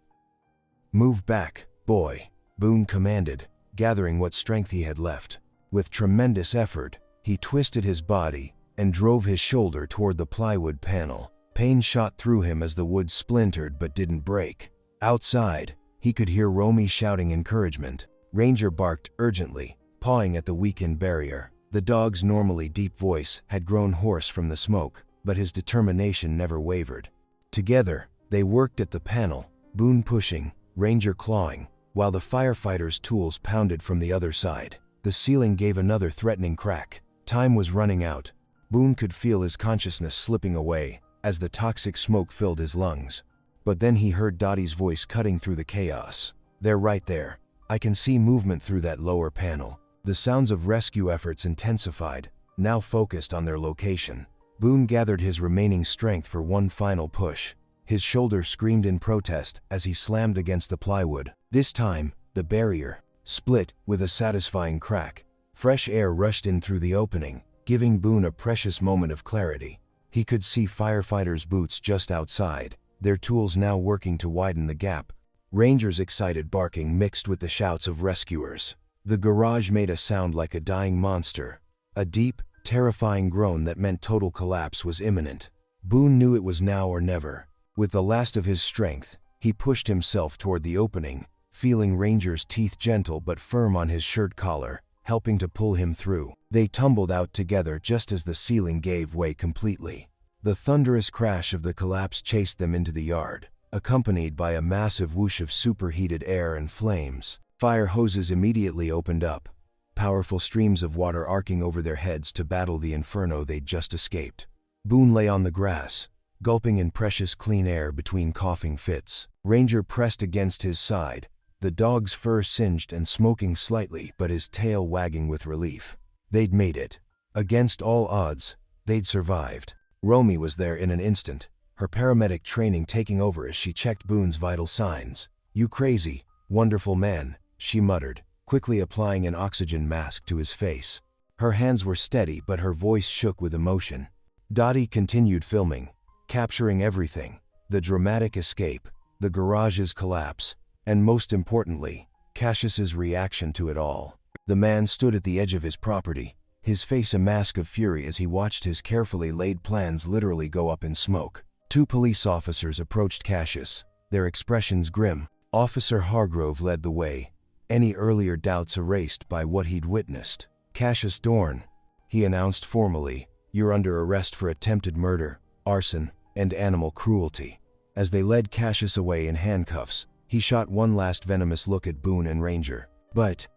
"Move back, boy," Boone commanded, gathering what strength he had left. With tremendous effort, he twisted his body and drove his shoulder toward the plywood panel. Pain shot through him as the wood splintered but didn't break. Outside, he could hear Romy shouting encouragement. Ranger barked urgently, pawing at the weakened barrier. The dog's normally deep voice had grown hoarse from the smoke, but his determination never wavered. Together, they worked at the panel, Boone pushing, Ranger clawing, while the firefighters' tools pounded from the other side. The ceiling gave another threatening crack. Time was running out. Boone could feel his consciousness slipping away as the toxic smoke filled his lungs. But then he heard Dottie's voice cutting through the chaos. "They're right there. I can see movement through that lower panel." The sounds of rescue efforts intensified, now focused on their location. Boone gathered his remaining strength for one final push. His shoulder screamed in protest as he slammed against the plywood. This time, the barrier split with a satisfying crack. Fresh air rushed in through the opening, giving Boone a precious moment of clarity. He could see firefighters' boots just outside, their tools now working to widen the gap. Rangers' excited barking mixed with the shouts of rescuers. The garage made a sound like a dying monster, a deep, terrifying groan that meant total collapse was imminent. Boone knew it was now or never. With the last of his strength, he pushed himself toward the opening, feeling Ranger's teeth gentle but firm on his shirt collar, helping to pull him through. They tumbled out together just as the ceiling gave way completely. The thunderous crash of the collapse chased them into the yard, accompanied by a massive whoosh of superheated air and flames. Fire hoses immediately opened up, powerful streams of water arcing over their heads to battle the inferno they'd just escaped. Boone lay on the grass, gulping in precious clean air between coughing fits. Ranger pressed against his side, the dog's fur singed and smoking slightly but his tail wagging with relief. They'd made it. Against all odds, they'd survived. Romy was there in an instant, her paramedic training taking over as she checked Boone's vital signs. "You crazy, wonderful man," she muttered, quickly applying an oxygen mask to his face. Her hands were steady but her voice shook with emotion. Dottie continued filming, capturing everything: the dramatic escape, the garage's collapse, and most importantly, Cassius's reaction to it all. The man stood at the edge of his property, his face a mask of fury as he watched his carefully laid plans literally go up in smoke. Two police officers approached Cassius, their expressions grim. Officer Hargrove led the way, any earlier doubts erased by what he'd witnessed. "Cassius Dorn," he announced formally, "you're under arrest for attempted murder, arson, and animal cruelty." As they led Cassius away in handcuffs, he shot one last venomous look at Boone and Ranger. But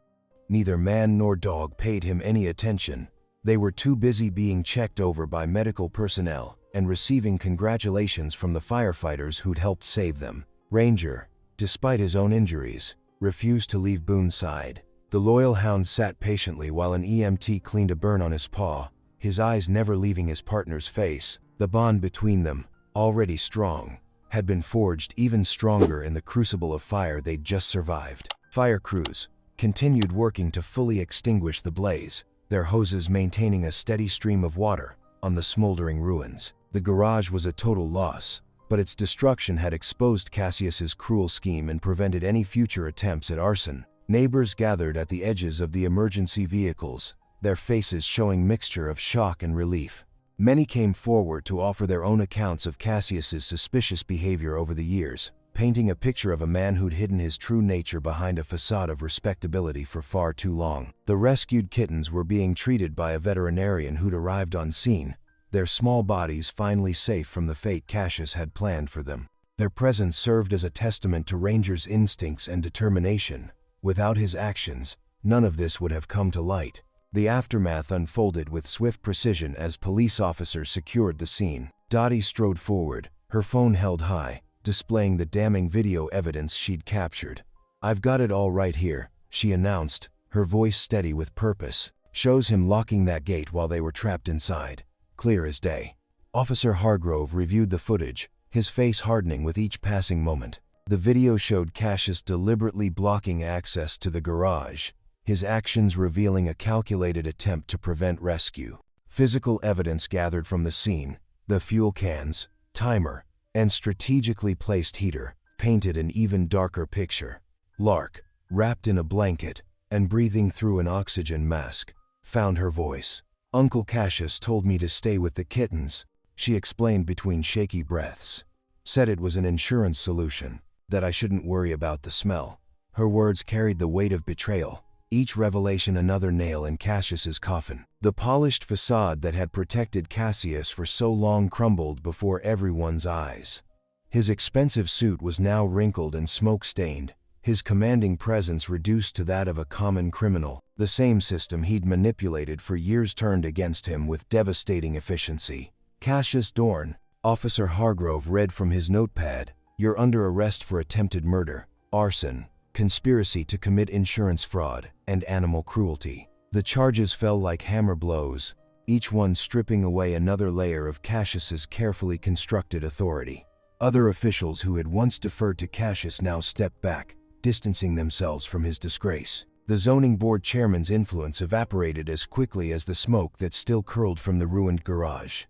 neither man nor dog paid him any attention. They were too busy being checked over by medical personnel and receiving congratulations from the firefighters who'd helped save them. Ranger, despite his own injuries, refused to leave Boone's side. The loyal hound sat patiently while an EMT cleaned a burn on his paw, his eyes never leaving his partner's face. The bond between them, already strong, had been forged even stronger in the crucible of fire they'd just survived. Fire crews continued working to fully extinguish the blaze, their hoses maintaining a steady stream of water on the smoldering ruins. The garage was a total loss, but its destruction had exposed Cassius's cruel scheme and prevented any future attempts at arson. Neighbors gathered at the edges of the emergency vehicles, their faces showing mixture of shock and relief. Many came forward to offer their own accounts of Cassius's suspicious behavior over the years, painting a picture of a man who'd hidden his true nature behind a facade of respectability for far too long. The rescued kittens were being treated by a veterinarian who'd arrived on scene, their small bodies finally safe from the fate Cassius had planned for them. Their presence served as a testament to Ranger's instincts and determination. Without his actions, none of this would have come to light. The aftermath unfolded with swift precision as police officers secured the scene. Dottie strode forward, her phone held high, displaying the damning video evidence she'd captured. "I've got it all right here," she announced, her voice steady with purpose. "Shows him locking that gate while they were trapped inside. Clear as day." Officer Hargrove reviewed the footage, his face hardening with each passing moment. The video showed Cassius deliberately blocking access to the garage, his actions revealing a calculated attempt to prevent rescue. Physical evidence gathered from the scene, the fuel cans, timer, and strategically placed heater, painted an even darker picture. Lark, wrapped in a blanket and breathing through an oxygen mask, found her voice. "Uncle Cassius told me to stay with the kittens," she explained between shaky breaths. "Said it was an insurance solution, that I shouldn't worry about the smell." Her words carried the weight of betrayal, each revelation another nail in Cassius's coffin. The polished facade that had protected Cassius for so long crumbled before everyone's eyes. His expensive suit was now wrinkled and smoke-stained, his commanding presence reduced to that of a common criminal. The same system he'd manipulated for years turned against him with devastating efficiency. "Cassius Dorn," Officer Hargrove read from his notepad, "you're under arrest for attempted murder, arson, conspiracy to commit insurance fraud, and animal cruelty." The charges fell like hammer blows, each one stripping away another layer of Cassius's carefully constructed authority. Other officials who had once deferred to Cassius now stepped back, distancing themselves from his disgrace. The zoning board chairman's influence evaporated as quickly as the smoke that still curled from the ruined garage.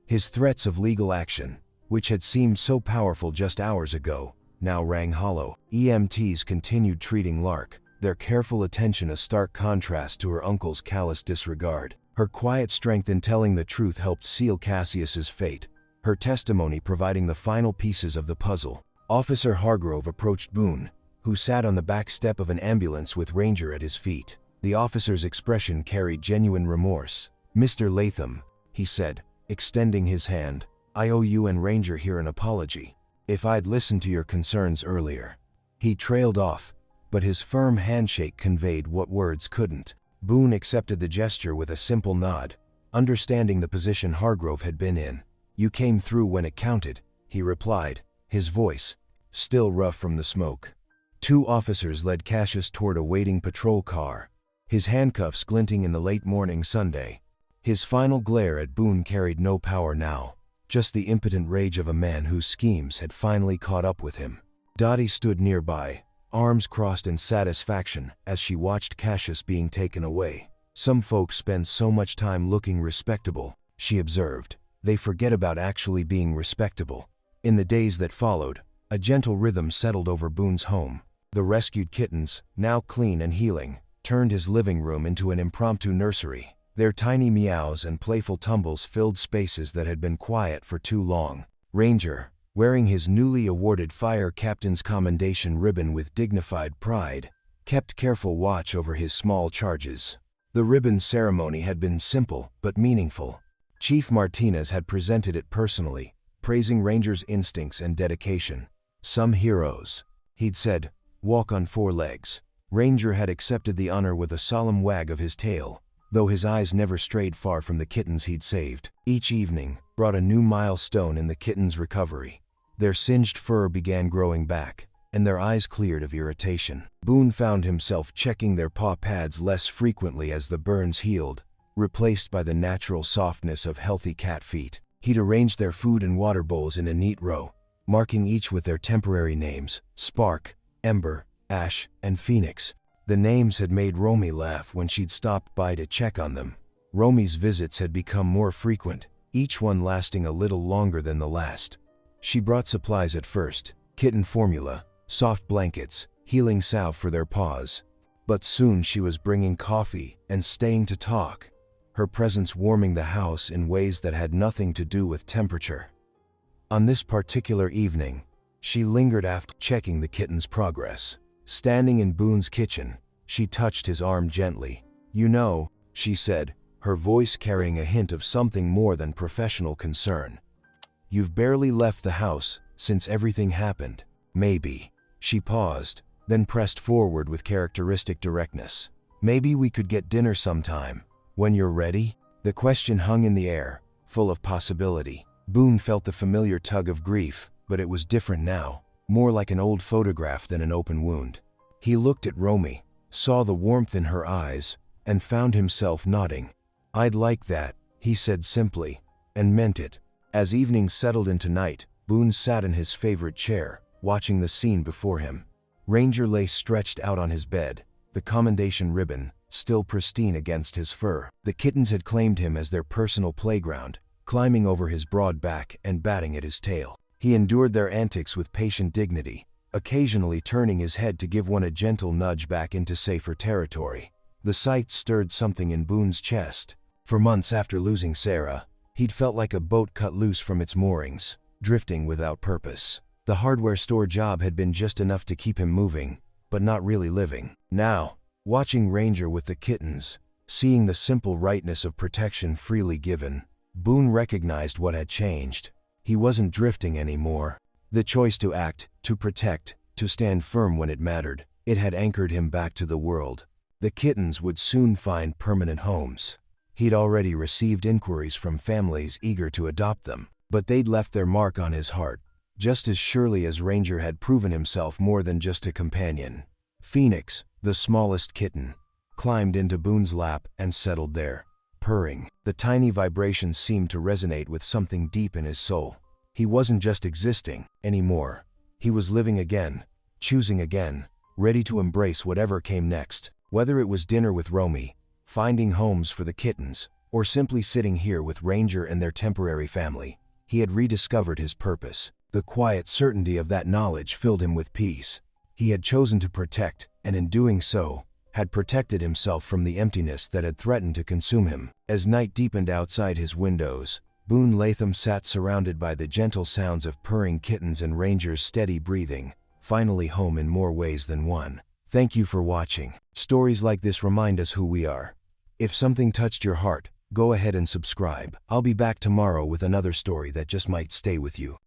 His threats of legal action, which had seemed so powerful just hours ago, now rang hollow. EMTs continued treating Lark, their careful attention a stark contrast to her uncle's callous disregard. Her quiet strength in telling the truth helped seal Cassius's fate, her testimony providing the final pieces of the puzzle. Officer Hargrove approached Boone, who sat on the back step of an ambulance with Ranger at his feet. The officer's expression carried genuine remorse. "Mr. Latham," he said, extending his hand, "I owe you and Ranger here an apology. If I'd listened to your concerns earlier." He trailed off, but his firm handshake conveyed what words couldn't. Boone accepted the gesture with a simple nod, understanding the position Hargrove had been in. "You came through when it counted," he replied, his voice still rough from the smoke. Two officers led Cassius toward a waiting patrol car, his handcuffs glinting in the late morning Sunday. His final glare at Boone carried no power now, just the impotent rage of a man whose schemes had finally caught up with him. Dottie stood nearby, arms crossed in satisfaction as she watched Cassius being taken away. "Some folks spend so much time looking respectable," she observed. "They forget about actually being respectable." In the days that followed, a gentle rhythm settled over Boone's home. The rescued kittens, now clean and healing, turned his living room into an impromptu nursery. Their tiny meows and playful tumbles filled spaces that had been quiet for too long. Ranger, wearing his newly awarded fire captain's commendation ribbon with dignified pride, kept careful watch over his small charges. The ribbon ceremony had been simple but meaningful. Chief Martinez had presented it personally, praising Ranger's instincts and dedication. "Some heroes," he'd said, "walk on four legs." Ranger had accepted the honor with a solemn wag of his tail, though his eyes never strayed far from the kittens he'd saved. Each evening brought a new milestone in the kittens' recovery. Their singed fur began growing back, and their eyes cleared of irritation. Boone found himself checking their paw pads less frequently as the burns healed, replaced by the natural softness of healthy cat feet. He'd arranged their food and water bowls in a neat row, marking each with their temporary names: Spark, Ember, Ash, and Phoenix. The names had made Romy laugh when she'd stopped by to check on them. Romy's visits had become more frequent, each one lasting a little longer than the last. She brought supplies at first: kitten formula, soft blankets, healing salve for their paws. But soon she was bringing coffee and staying to talk. her presence warming the house in ways that had nothing to do with temperature. On this particular evening, she lingered after checking the kitten's progress. Standing in Boone's kitchen, she touched his arm gently. "You know," she said, her voice carrying a hint of something more than professional concern. "You've barely left the house since everything happened. Maybe." She paused, then pressed forward with characteristic directness. "Maybe we could get dinner sometime, when you're ready?" The question hung in the air, full of possibility. Boone felt the familiar tug of grief, but it was different now, more like an old photograph than an open wound. He looked at Romy, saw the warmth in her eyes, and found himself nodding. "I'd like that," he said simply, and meant it. As evening settled into night, Boone sat in his favorite chair, watching the scene before him. Ranger lay stretched out on his bed, the commendation ribbon still pristine against his fur. The kittens had claimed him as their personal playground, climbing over his broad back and batting at his tail. He endured their antics with patient dignity, occasionally turning his head to give one a gentle nudge back into safer territory. The sight stirred something in Boone's chest. For months after losing Sarah, he'd felt like a boat cut loose from its moorings, drifting without purpose. The hardware store job had been just enough to keep him moving, but not really living. Now, watching Ranger with the kittens, seeing the simple rightness of protection freely given, Boone recognized what had changed. He wasn't drifting anymore. The choice to act, to protect, to stand firm when it mattered, it had anchored him back to the world. The kittens would soon find permanent homes. He'd already received inquiries from families eager to adopt them, but they'd left their mark on his heart, just as surely as Ranger had proven himself more than just a companion. Phoenix, the smallest kitten, climbed into Boone's lap and settled there, purring. The tiny vibrations seemed to resonate with something deep in his soul. He wasn't just existing anymore. He was living again, choosing again, ready to embrace whatever came next. Whether it was dinner with Romy, finding homes for the kittens, or simply sitting here with Ranger and their temporary family, he had rediscovered his purpose. The quiet certainty of that knowledge filled him with peace. He had chosen to protect, and in doing so, had protected himself from the emptiness that had threatened to consume him. As night deepened outside his windows, Boone Latham sat surrounded by the gentle sounds of purring kittens and Ranger's steady breathing, finally home in more ways than one. Thank you for watching. Stories like this remind us who we are. If something touched your heart, go ahead and subscribe. I'll be back tomorrow with another story that just might stay with you.